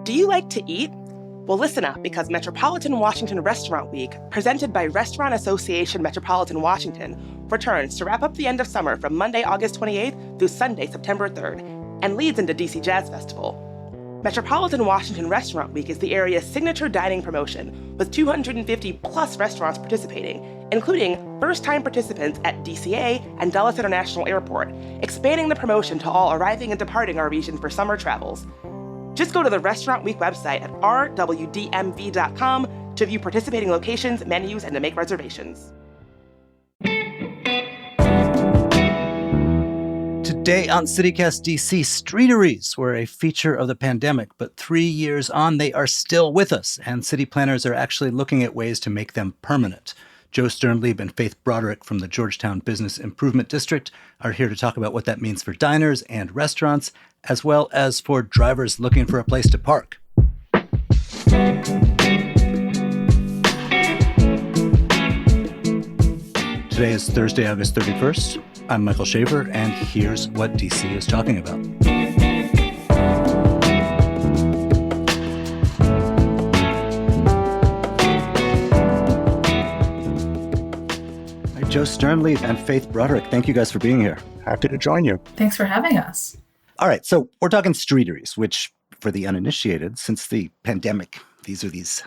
Do you like to eat? Well, listen up, because Metropolitan Washington Restaurant Week, presented by Restaurant Association Metropolitan Washington, returns to wrap up the end of summer from Monday, August 28th through Sunday, September 3rd, and leads into DC Jazz Festival. Metropolitan Washington Restaurant Week is the area's signature dining promotion, with 250 plus restaurants participating, including first-time participants at DCA and Dulles International Airport, expanding the promotion to all arriving and departing our region for summer travels. Just go to the Restaurant Week website at rwdmv.com to view participating locations, menus, and to make reservations. Today on CityCast DC, Streateries were a feature of the pandemic, but 3 years on, they are still with us, and city planners are actually looking at ways to make them permanent. Joe Sternlieb and Faith Broderick from the Georgetown Business Improvement District are here to talk about what that means for diners and restaurants, as well as for drivers looking for a place to park. Today is Thursday, August 31st. I'm Michael Shaver, and here's what DC is talking about. Joe Sternlieb and Faith Broderick, thank you guys for being here. Happy to join you. Thanks for having us. All right, so we're talking Streateries, which, for the uninitiated, since the pandemic, these are these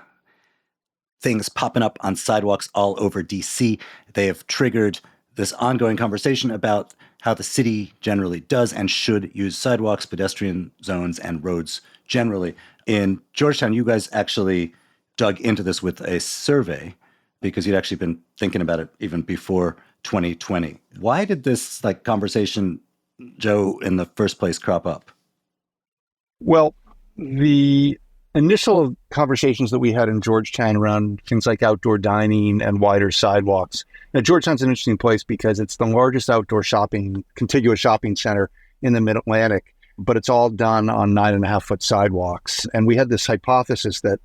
things popping up on sidewalks all over DC. They have triggered this ongoing conversation about how the city generally does and should use sidewalks, pedestrian zones, and roads generally. In Georgetown, you guys actually dug into this with a survey because you'd actually been thinking about it even before 2020. Why did this conversation, Joe, in the first place crop up? Well, the initial conversations that we had in Georgetown around things like outdoor dining and wider sidewalks. Now, Georgetown's an interesting place because it's the largest outdoor contiguous shopping center in the Mid-Atlantic, but it's all done on 9.5-foot sidewalks. And we had this hypothesis that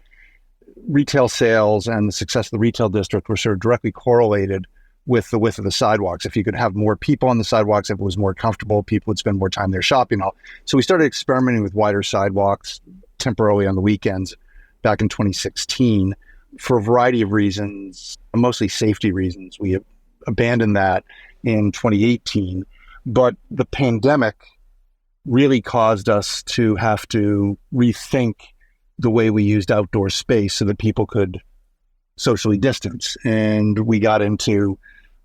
retail sales and the success of the retail district were sort of directly correlated with the width of the sidewalks. If you could have more people on the sidewalks, if it was more comfortable, people would spend more time there shopping. So we started experimenting with wider sidewalks temporarily on the weekends back in 2016 for a variety of reasons, mostly safety reasons. We abandoned that in 2018, but the pandemic really caused us to have to rethink the way we used outdoor space so that people could socially distance. And we got into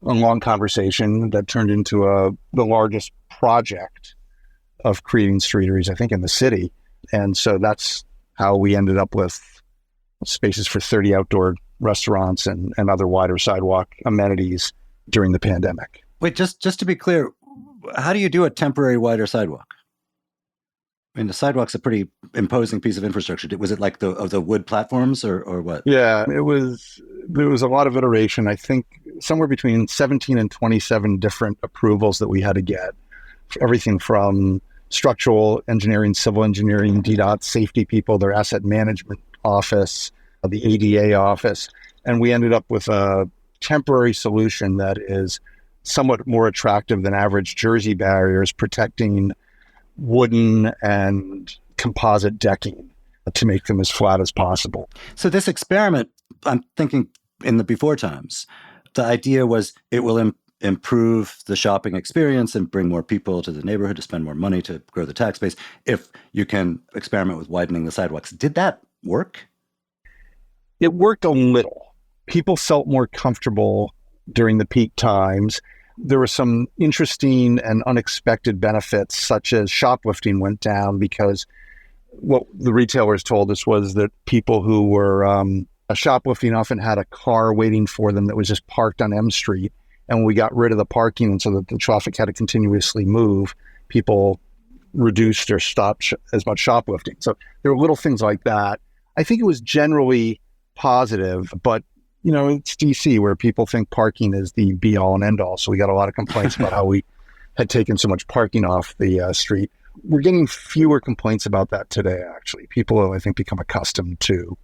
a long conversation that turned into the largest project of creating Streateries, I think, in the city. And so that's how we ended up with spaces for 30 outdoor restaurants and other wider sidewalk amenities during the pandemic. Wait, just to be clear, how do you do a temporary wider sidewalk? I mean, the sidewalk's a pretty imposing piece of infrastructure. Was it like the wood platforms or what? Yeah, there was a lot of iteration. I think somewhere between 17 and 27 different approvals that we had to get. Everything from structural engineering, civil engineering, DDOT safety people, their asset management office, the ADA office. And we ended up with a temporary solution that is somewhat more attractive than average Jersey barriers, protecting wooden and composite decking to make them as flat as possible. So this experiment, I'm thinking in the before times, the idea was it will improve the shopping experience and bring more people to the neighborhood to spend more money to grow the tax base if you can experiment with widening the sidewalks. Did that work? It worked a little. People felt more comfortable during the peak times. There were some interesting and unexpected benefits, such as shoplifting went down because what the retailers told us was that people who were shoplifting often had a car waiting for them that was just parked on M Street. And when we got rid of the parking and so that the traffic had to continuously move, people reduced or stopped as much shoplifting. So there were little things like that. I think it was generally positive, but it's DC where people think parking is the be all and end all. So we got a lot of complaints about how we had taken so much parking off the street. We're getting fewer complaints about that today, actually. People have, I think, become accustomed to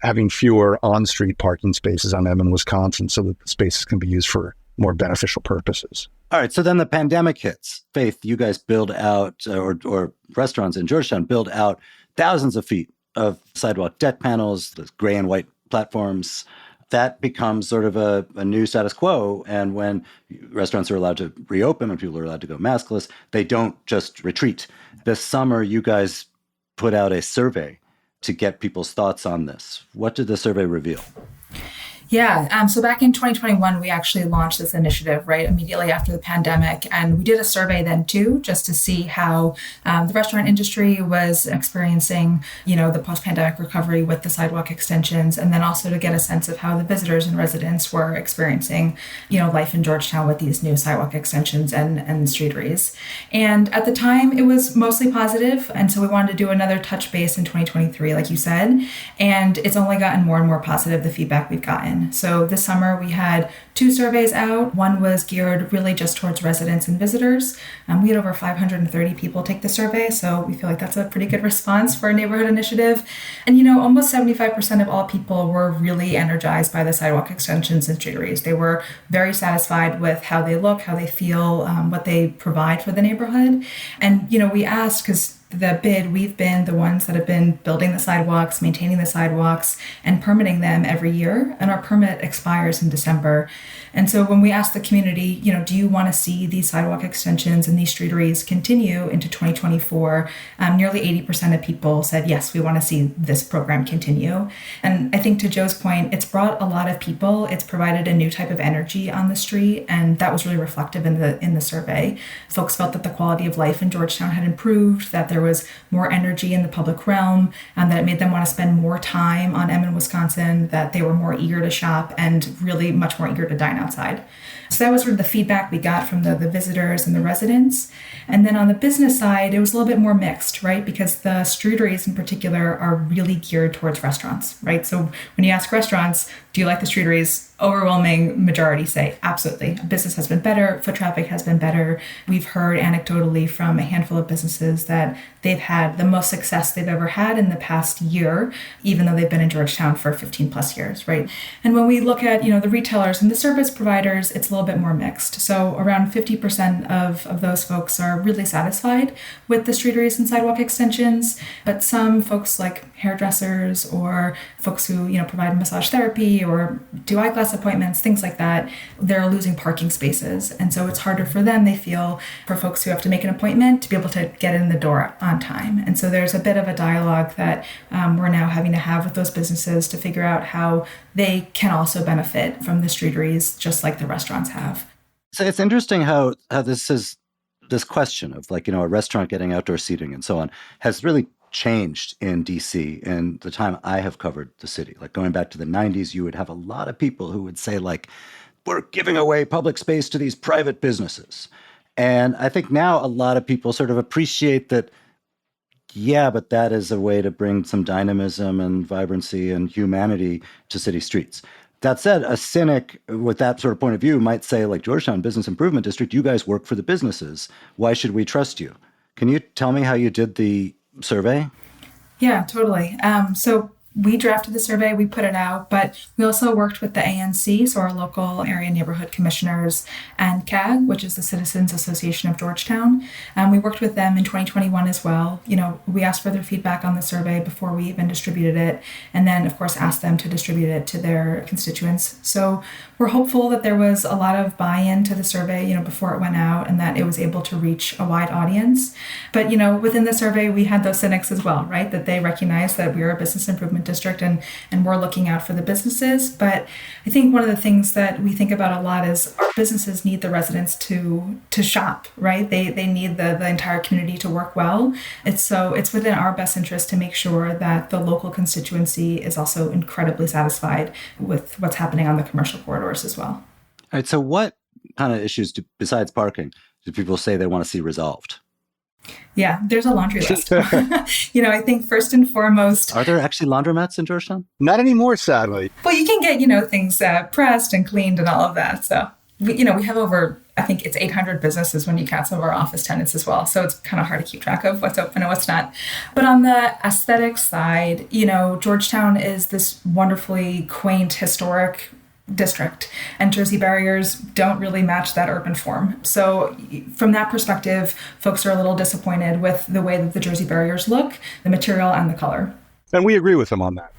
having fewer on-street parking spaces on M in Wisconsin so that the spaces can be used for more beneficial purposes. All right, so then the pandemic hits. Faith, you guys build out, or restaurants in Georgetown build out thousands of feet of sidewalk deck panels, the gray and white platforms, that becomes sort of a new status quo. And when restaurants are allowed to reopen and people are allowed to go maskless, they don't just retreat. This summer, you guys put out a survey to get people's thoughts on this. What did the survey reveal? Yeah. So back in 2021, we actually launched this initiative, right, immediately after the pandemic. And we did a survey then, too, just to see how the restaurant industry was experiencing, the post-pandemic recovery with the sidewalk extensions, and then also to get a sense of how the visitors and residents were experiencing, life in Georgetown with these new sidewalk extensions and streeteries. And at the time, it was mostly positive. And so we wanted to do another touch base in 2023, like you said. And it's only gotten more and more positive, the feedback we've gotten. So this summer we had 2 surveys out. One was geared really just towards residents and visitors. We had over 530 people take the survey, so we feel like that's a pretty good response for a neighborhood initiative. And almost 75% of all people were really energized by the sidewalk extensions and streeteries. They were very satisfied with how they look, how they feel, what they provide for the neighborhood. And we asked, because we've been the ones that have been building the sidewalks, maintaining the sidewalks, and permitting them every year. And our permit expires in December. And so when we asked the community, do you want to see these sidewalk extensions and these streeteries continue into 2024? Nearly 80% of people said, yes, we want to see this program continue. And I think to Joe's point, it's brought a lot of people. It's provided a new type of energy on the street. And that was really reflective in the survey. Folks felt that the quality of life in Georgetown had improved, that there was more energy in the public realm, that it made them want to spend more time on M in Wisconsin, that they were more eager to shop and really much more eager to dine outside. So that was sort of the feedback we got from the visitors and the residents. And then on the business side, it was a little bit more mixed, right? Because the streeteries in particular are really geared towards restaurants, right? So when you ask restaurants, do you like the streeteries? Overwhelming majority say absolutely. Business has been better. Foot traffic has been better. We've heard anecdotally from a handful of businesses that they've had the most success they've ever had in the past year, even though they've been in Georgetown for 15 plus years, right? And when we look at, the retailers and the service providers, it's a little bit more mixed. So around 50% of those folks are really satisfied with the streeteries and sidewalk extensions, but some folks like hairdressers or folks who, provide massage therapy or do eyeglass appointments, things like that, they're losing parking spaces. And so it's harder for them, they feel, for folks who have to make an appointment to be able to get in the door on time. And so there's a bit of a dialogue that we're now having to have with those businesses to figure out how they can also benefit from the streeteries, just like the restaurants have. So it's interesting how this question of a restaurant getting outdoor seating and so on has really changed in DC in the time I have covered the city. Like going back to the 90s, you would have a lot of people who would say we're giving away public space to these private businesses. And I think now a lot of people sort of appreciate that, yeah, but that is a way to bring some dynamism and vibrancy and humanity to city streets. That said, a cynic with that sort of point of view might say, Georgetown Business Improvement District, you guys work for the businesses. Why should we trust you? Can you tell me how you did the survey? Yeah, totally. So we drafted the survey, we put it out, but we also worked with the ANC, so our local area neighborhood commissioners, and CAG, which is the Citizens Association of Georgetown. We worked with them in 2021 as well. We asked for their feedback on the survey before we even distributed it, and then, of course, asked them to distribute it to their constituents. So we're hopeful that there was a lot of buy-in to the survey, before it went out, and that it was able to reach a wide audience. But, within the survey, we had those cynics as well, right? That they recognize that we're a business improvement district and we're looking out for the businesses. But I think one of the things that we think about a lot is our businesses need the residents to shop, right? They need the entire community to work well. It's within our best interest to make sure that the local constituency is also incredibly satisfied with what's happening on the commercial corridors as well. All right. So what kind of issues, besides parking, do people say they want to see resolved? Yeah, there's a laundry list. I think first and foremost... Are there actually laundromats in Georgetown? Not anymore, sadly. Well, you can get, things pressed and cleaned and all of that. So, we have over, I think it's 800 businesses when you count some of our office tenants as well. So it's kind of hard to keep track of what's open and what's not. But on the aesthetic side, Georgetown is this wonderfully quaint, historic district, and Jersey barriers don't really match that urban form. So from that perspective, folks are a little disappointed with the way that the Jersey barriers look, the material and the color. And we agree with them on that.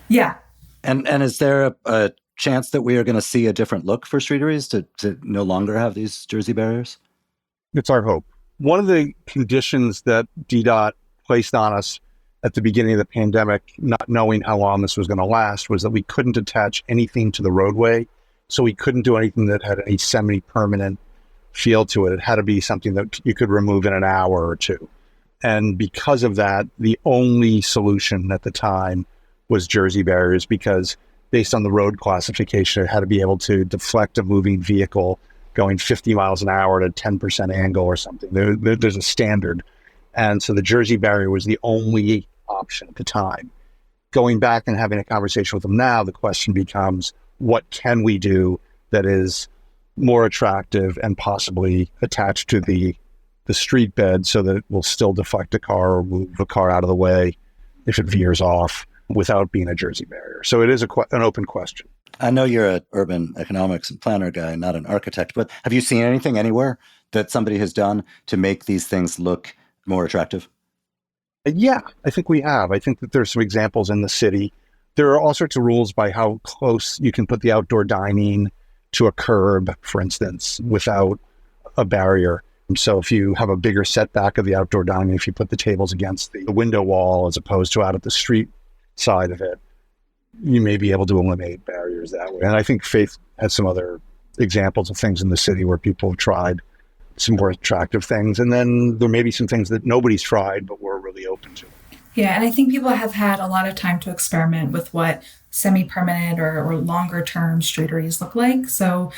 Yeah. And is there a chance that we are going to see a different look for Streateries to no longer have these Jersey barriers? It's our hope. One of the conditions that DDOT placed on us at the beginning of the pandemic, not knowing how long this was going to last, was that we couldn't attach anything to the roadway. So we couldn't do anything that had a semi-permanent feel to it. It had to be something that you could remove in an hour or two. And because of that, the only solution at the time was Jersey barriers, because based on the road classification, it had to be able to deflect a moving vehicle going 50 miles an hour at a 10% angle or something. There's a standard. And so the Jersey barrier was the only option at the time. Going back and having a conversation with them now, the question becomes, what can we do that is more attractive and possibly attached to the street bed so that it will still deflect a car or move a car out of the way if it veers off without being a Jersey barrier? So it is an open question. I know you're an urban economics and planner guy, not an architect, but have you seen anything anywhere that somebody has done to make these things look more attractive? Yeah, I think we have. I think that there's some examples in the city. There are all sorts of rules by how close you can put the outdoor dining to a curb, for instance, without a barrier. And so if you have a bigger setback of the outdoor dining, if you put the tables against the window wall as opposed to out at the street side of it, you may be able to eliminate barriers that way. And I think Faith has some other examples of things in the city where people have tried some more attractive things. And then there may be some things that nobody's tried, but we're really open to. Yeah, and I think people have had a lot of time to experiment with what semi-permanent or longer term streeteries look like. So,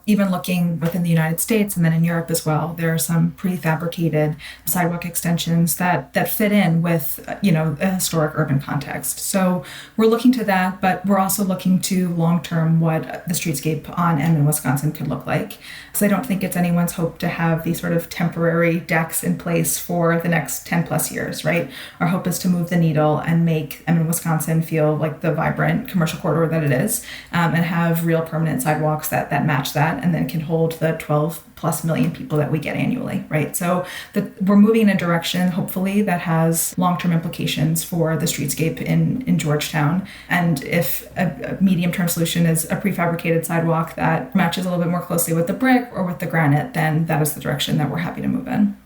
even looking within the United States and then in Europe as well, there are some prefabricated sidewalk extensions that fit in with, a historic urban context. So we're looking to that, but we're also looking to long-term what the streetscape on M in Wisconsin could look like. So I don't think it's anyone's hope to have these sort of temporary decks in place for the next 10 plus years, right? Our hope is to move the needle and make M in Wisconsin feel like the vibrant commercial corridor that it is, and have real permanent sidewalks that match that, and then can hold the 12 plus million people that we get annually, right? So we're moving in a direction, hopefully, that has long-term implications for the streetscape in Georgetown. And if a medium-term solution is a prefabricated sidewalk that matches a little bit more closely with the brick or with the granite, then that is the direction that we're happy to move in.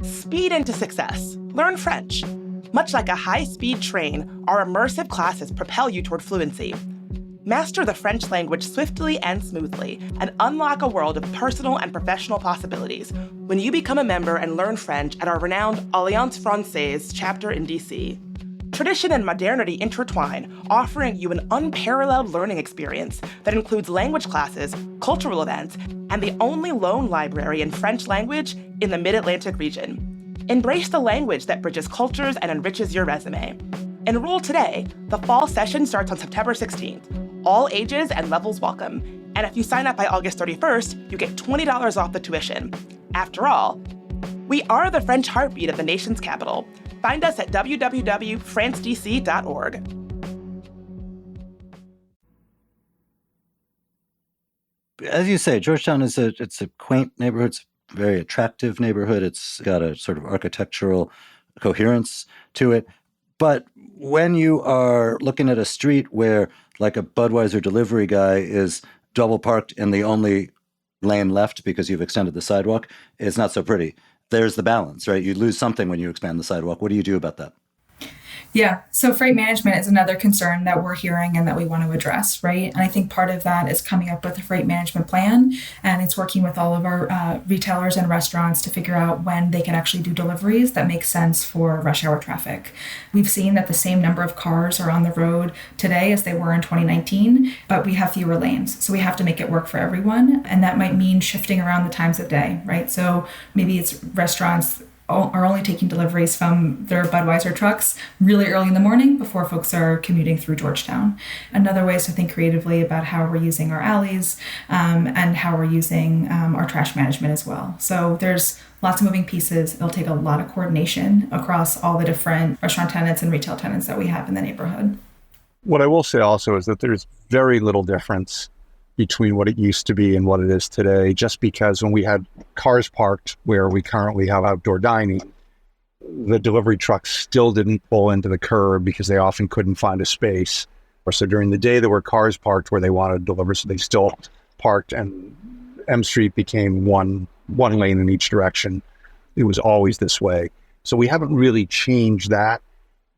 Speed into success. Learn French. Much like a high-speed train, our immersive classes propel you toward fluency. Master the French language swiftly and smoothly, and unlock a world of personal and professional possibilities when you become a member and learn French at our renowned Alliance Française chapter in DC. Tradition and modernity intertwine, offering you an unparalleled learning experience that includes language classes, cultural events, and the only lone library in French language in the Mid-Atlantic region. Embrace the language that bridges cultures and enriches your resume. Enroll today. The fall session starts on September 16th. All ages and levels welcome. And if you sign up by August 31st, you get $20 off the tuition. After all, we are the French heartbeat of the nation's capital. Find us at www.francedc.org. As you say, Georgetown it's a quaint neighborhood. It's a very attractive neighborhood. It's got a sort of architectural coherence to it. But when you are looking at a street where, like, a Budweiser delivery guy is double parked in the only lane left because you've extended the sidewalk, it's not so pretty. There's the balance, right? You lose something when you expand the sidewalk. What do you do about that? Yeah. So freight management is another concern that we're hearing and that we want to address, right? And I think part of that is coming up with a freight management plan, and it's working with all of our retailers and restaurants to figure out when they can actually do deliveries that make sense for rush hour traffic. We've seen that the same number of cars are on the road today as they were in 2019, but we have fewer lanes. So we have to make it work for everyone. And that might mean shifting around the times of day, right? So maybe it's restaurants are only taking deliveries from their Budweiser trucks really early in the morning before folks are commuting through Georgetown. Another way is to think creatively about how we're using our alleys and how we're using our trash management as well. So there's lots of moving pieces. It'll take a lot of coordination across all the different restaurant tenants and retail tenants that we have in the neighborhood. What I will say also is that there's very little difference between what it used to be and what it is today, just because when we had cars parked where we currently have outdoor dining, the delivery trucks still didn't pull into the curb because they often couldn't find a space. Or so during the day, there were cars parked where they wanted to deliver, so they still parked, and M Street became one lane in each direction. It was always this way. So we haven't really changed that,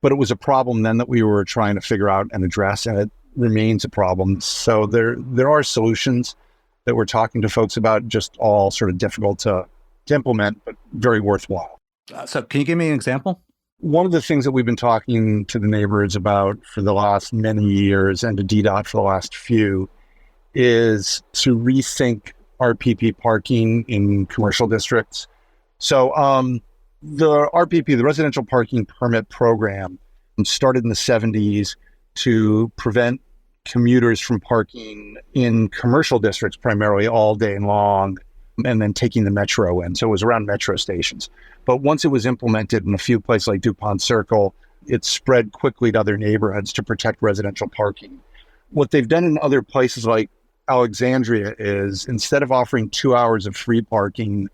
but it was a problem then that we were trying to figure out and address, and it remains a problem. So there are solutions that we're talking to folks about, just all sort of difficult to implement, but very worthwhile. So can you give me an example? One of the things that we've been talking to the neighborhoods about for the last many years, and to DDOT for the last few, is to rethink RPP parking in commercial districts. So the RPP, the Residential Parking Permit Program, started in the 70s to prevent commuters from parking in commercial districts primarily all day long, and then taking the metro in. So it was around metro stations. But once it was implemented in a few places like DuPont Circle, it spread quickly to other neighborhoods to protect residential parking. What they've done in other places like Alexandria is, instead of offering 2 hours of free parking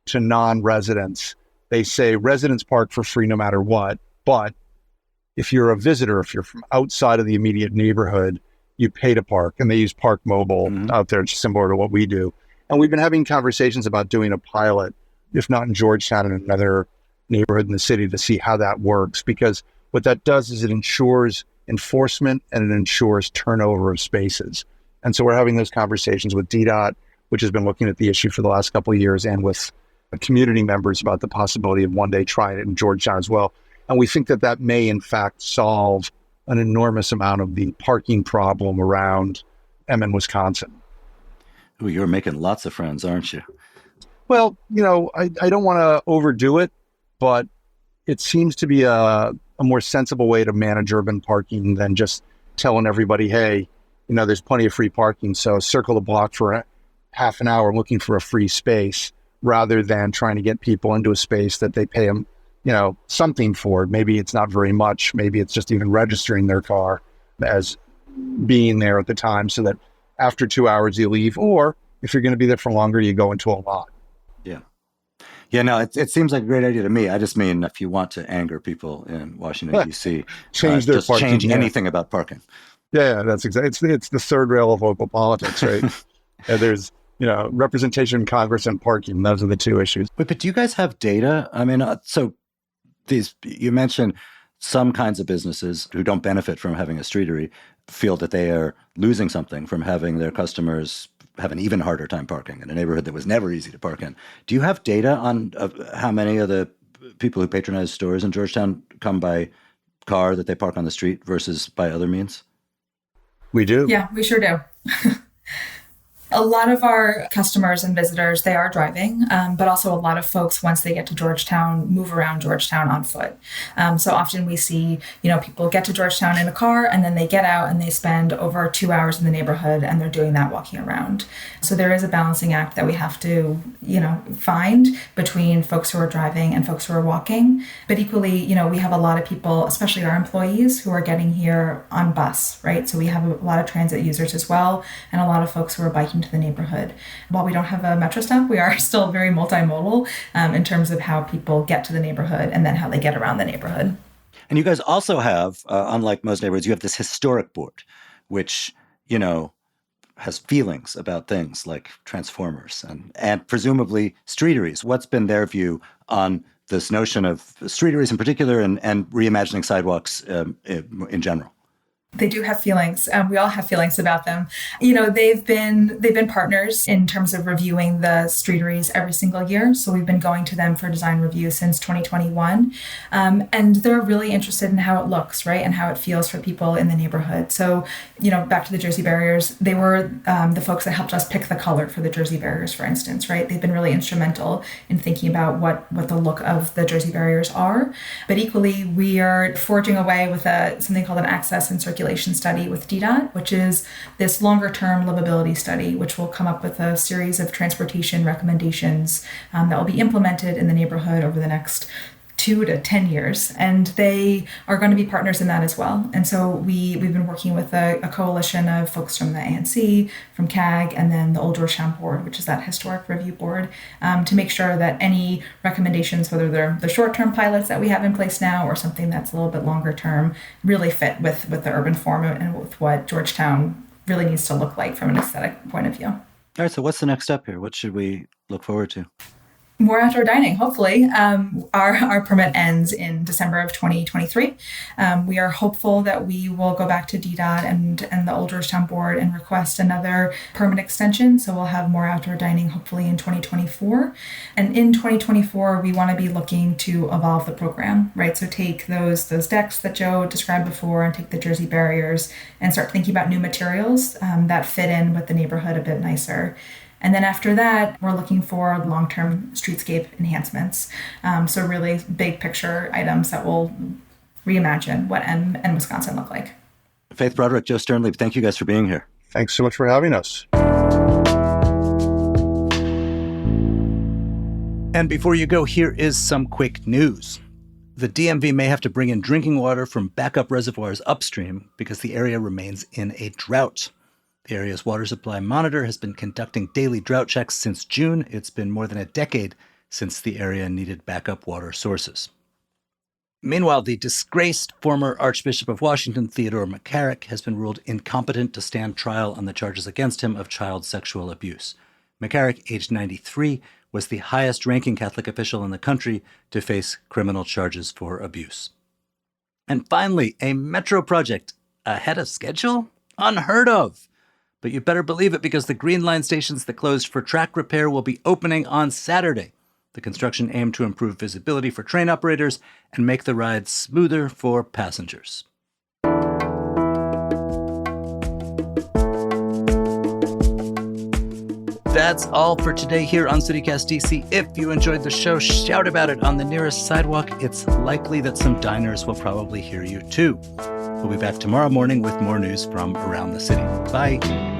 to non-residents, they say residents park for free no matter what. But if you're a visitor, if you're from outside of the immediate neighborhood, you pay to park. And they use Park Mobile out there, it's similar to what we do. And we've been having conversations about doing a pilot, if not in Georgetown, in another neighborhood in the city, to see how that works. Because what that does is it ensures enforcement and it ensures turnover of spaces. And so we're having those conversations with DDOT, which has been looking at the issue for the last couple of years, and with community members about the possibility of one day trying it in Georgetown as well. And we think that that may, in fact, solve an enormous amount of the parking problem around Emmon, Wisconsin. Ooh, you're making lots of friends, aren't you? Well, I don't want to overdo it, but it seems to be a more sensible way to manage urban parking than just telling everybody, hey, there's plenty of free parking, so circle the block for half an hour looking for a free space, rather than trying to get people into a space that they pay them, something for. Maybe it's not very much. Maybe it's just even registering their car as being there at the time, so that after 2 hours you leave, or if you're going to be there for longer, you go into a lot. Yeah, no, it seems like a great idea to me. I just mean, if you want to anger people in Washington, D.C., change their just parking, change anything about parking. Yeah, that's exactly. It's the third rail of local politics, right? There's representation in Congress and parking. Those are the two issues. But do you guys have data? I mean, so you mentioned some kinds of businesses who don't benefit from having a streetery feel that they are losing something from having their customers have an even harder time parking in a neighborhood that was never easy to park in. Do you have data on how many of the people who patronize stores in Georgetown come by car that they park on the street versus by other means? We do. Yeah, we sure do. A lot of our customers and visitors, they are driving, but also a lot of folks, once they get to Georgetown, move around Georgetown on foot. So often we see, people get to Georgetown in a car and then they get out and they spend over 2 hours in the neighborhood, and they're doing that walking around. So there is a balancing act that we have to, find between folks who are driving and folks who are walking. But equally, we have a lot of people, especially our employees, who are getting here on bus, right? So we have a lot of transit users as well, and a lot of folks who are biking to the neighborhood. While we don't have a metro stop, we are still very multimodal in terms of how people get to the neighborhood and then how they get around the neighborhood. And you guys also have, unlike most neighborhoods, you have this historic board, which, has feelings about things like Transformers and presumably Streateries. What's been their view on this notion of Streateries in particular and reimagining sidewalks in general? They do have feelings. We all have feelings about them. They've been partners in terms of reviewing the Streateries every single year. So we've been going to them for design review since 2021. And they're really interested in how it looks, right? And how it feels for people in the neighborhood. So, back to the Jersey barriers, they were the folks that helped us pick the color for the Jersey barriers, for instance, right? They've been really instrumental in thinking about what the look of the Jersey barriers are. But equally, we are forging away with something called an access and circulation study with DDOT, which is this longer-term livability study, which will come up with a series of transportation recommendations that will be implemented in the neighborhood over the next 2 to 10 years, and they are going to be partners in that as well. And so we've been working with a coalition of folks from the ANC, from CAG, and then the Old Georgetown Board, which is that historic review board, to make sure that any recommendations, whether they're the short-term pilots that we have in place now or something that's a little bit longer term, really fit with the urban form and with what Georgetown really needs to look like from an aesthetic point of view. All right, so what's the next step here? What should we look forward to? More outdoor dining, hopefully. Our permit ends in December of 2023. We are hopeful that we will go back to DDOT and the Old Georgetown Board and request another permit extension. So we'll have more outdoor dining hopefully in 2024. And in 2024, we want to be looking to evolve the program, right? So take those decks that Joe described before and take the Jersey barriers and start thinking about new materials that fit in with the neighborhood a bit nicer. And then after that, we're looking for long-term streetscape enhancements. So really big picture items that will reimagine what N and Wisconsin look like. Faith Broderick, Joe Sternlieb, thank you guys for being here. Thanks so much for having us. And before you go, here is some quick news. The DMV may have to bring in drinking water from backup reservoirs upstream because the area remains in a drought. The area's water supply monitor has been conducting daily drought checks since June. It's been more than a decade since the area needed backup water sources. Meanwhile, the disgraced former Archbishop of Washington, Theodore McCarrick, has been ruled incompetent to stand trial on the charges against him of child sexual abuse. McCarrick, aged 93, was the highest-ranking Catholic official in the country to face criminal charges for abuse. And finally, a metro project ahead of schedule? Unheard of! But you better believe it because the Green Line stations that closed for track repair will be opening on Saturday. The construction aimed to improve visibility for train operators and make the ride smoother for passengers. That's all for today here on CityCast DC. If you enjoyed the show, shout about it on the nearest sidewalk. It's likely that some diners will probably hear you too. We'll be back tomorrow morning with more news from around the city. Bye.